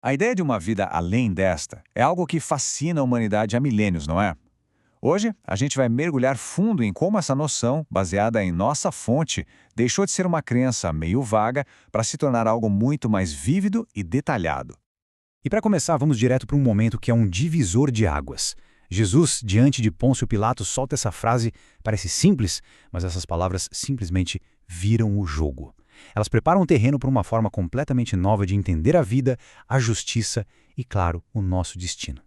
A ideia de uma vida além desta é algo que fascina a humanidade há milênios, não é? Hoje, a gente vai mergulhar fundo em como essa noção, baseada em nossa fonte, deixou de ser uma crença meio vaga para se tornar algo muito mais vívido e detalhado. E para começar, vamos direto para um momento que é um divisor de águas. Jesus, diante de Pôncio Pilatos, solta essa frase, parece simples, mas essas palavras simplesmente viram o jogo. Elas preparam o terreno para uma forma completamente nova de entender a vida, a justiça e, claro, o nosso destino.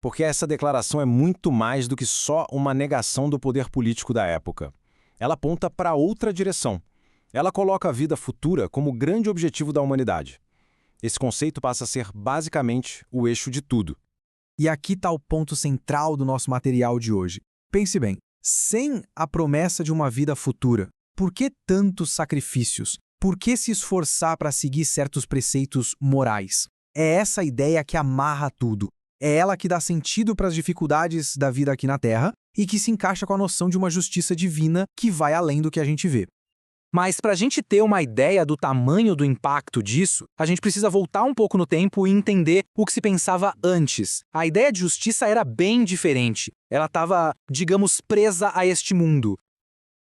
Porque essa declaração é muito mais do que só uma negação do poder político da época. Ela aponta para outra direção. Ela coloca a vida futura como o grande objetivo da humanidade. Esse conceito passa a ser basicamente o eixo de tudo. E aqui está o ponto central do nosso material de hoje. Pense bem, sem a promessa de uma vida futura, por que tantos sacrifícios? Por que se esforçar para seguir certos preceitos morais? É essa ideia que amarra tudo. É ela que dá sentido para as dificuldades da vida aqui na Terra e que se encaixa com a noção de uma justiça divina que vai além do que a gente vê. Mas para a gente ter uma ideia do tamanho do impacto disso, a gente precisa voltar um pouco no tempo e entender o que se pensava antes. A ideia de justiça era bem diferente. Ela estava, digamos, presa a este mundo.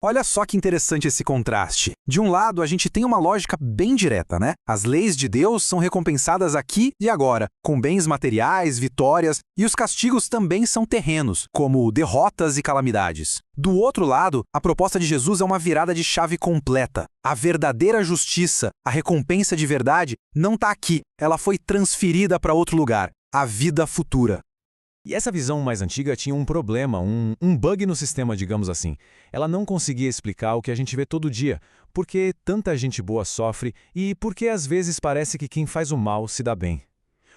Olha só que interessante esse contraste. De um lado, a gente tem uma lógica bem direta, né? As leis de Deus são recompensadas aqui e agora, com bens materiais, vitórias, e os castigos também são terrenos, como derrotas e calamidades. Do outro lado, a proposta de Jesus é uma virada de chave completa. A verdadeira justiça, a recompensa de verdade, não está aqui. Ela foi transferida para outro lugar, a vida futura. E essa visão mais antiga tinha um problema, um bug no sistema, digamos assim. Ela não conseguia explicar o que a gente vê todo dia, por que tanta gente boa sofre e por que às vezes parece que quem faz o mal se dá bem.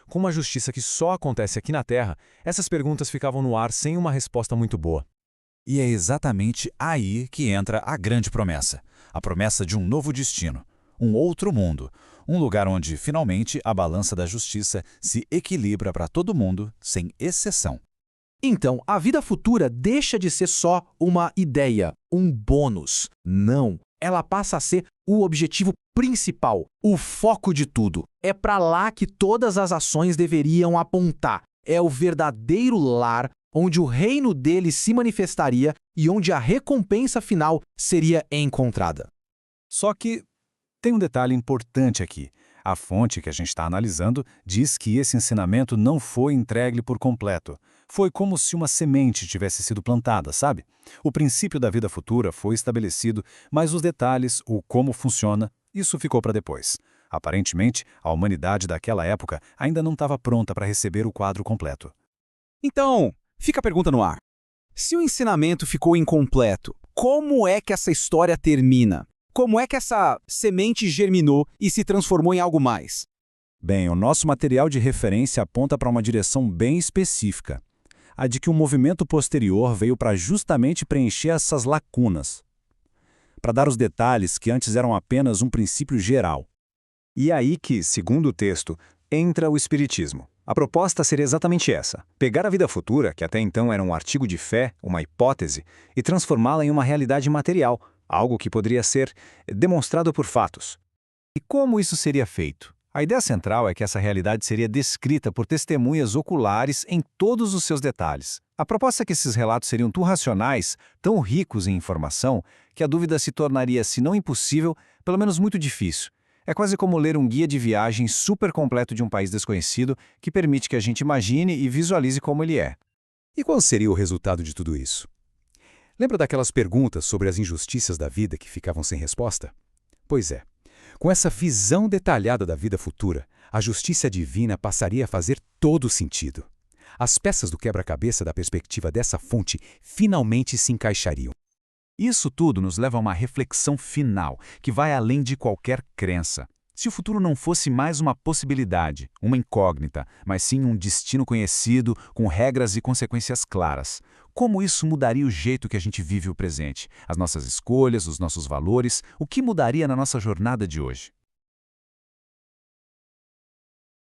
Com uma justiça que só acontece aqui na Terra, essas perguntas ficavam no ar sem uma resposta muito boa. E é exatamente aí que entra a grande promessa. A promessa de um novo destino, um outro mundo. Um lugar onde, finalmente, a balança da justiça se equilibra para todo mundo, sem exceção. Então, a vida futura deixa de ser só uma ideia, um bônus. Não, ela passa a ser o objetivo principal, o foco de tudo. É para lá que todas as ações deveriam apontar. É o verdadeiro lar onde o reino dele se manifestaria e onde a recompensa final seria encontrada. Só que tem um detalhe importante aqui. A fonte que a gente está analisando diz que esse ensinamento não foi entregue por completo. Foi como se uma semente tivesse sido plantada, sabe? O princípio da vida futura foi estabelecido, mas os detalhes, o como funciona, isso ficou para depois. Aparentemente, a humanidade daquela época ainda não estava pronta para receber o quadro completo. Então, fica a pergunta no ar. Se o ensinamento ficou incompleto, como é que essa história termina? Como é que essa semente germinou e se transformou em algo mais? Bem, o nosso material de referência aponta para uma direção bem específica. A de que um movimento posterior veio para justamente preencher essas lacunas. Para dar os detalhes que antes eram apenas um princípio geral. E é aí que, segundo o texto, entra o Espiritismo. A proposta seria exatamente essa: pegar a vida futura, que até então era um artigo de fé, uma hipótese, e transformá-la em uma realidade material, algo que poderia ser demonstrado por fatos. E como isso seria feito? A ideia central é que essa realidade seria descrita por testemunhas oculares em todos os seus detalhes. A proposta é que esses relatos seriam tão racionais, tão ricos em informação, que a dúvida se tornaria, se não impossível, pelo menos muito difícil. É quase como ler um guia de viagem super completo de um país desconhecido que permite que a gente imagine e visualize como ele é. E qual seria o resultado de tudo isso? Lembra daquelas perguntas sobre as injustiças da vida que ficavam sem resposta? Pois é, com essa visão detalhada da vida futura, a justiça divina passaria a fazer todo sentido. As peças do quebra-cabeça da perspectiva dessa fonte finalmente se encaixariam. Isso tudo nos leva a uma reflexão final, que vai além de qualquer crença. Se o futuro não fosse mais uma possibilidade, uma incógnita, mas sim um destino conhecido, com regras e consequências claras, como isso mudaria o jeito que a gente vive o presente? As nossas escolhas, os nossos valores, o que mudaria na nossa jornada de hoje?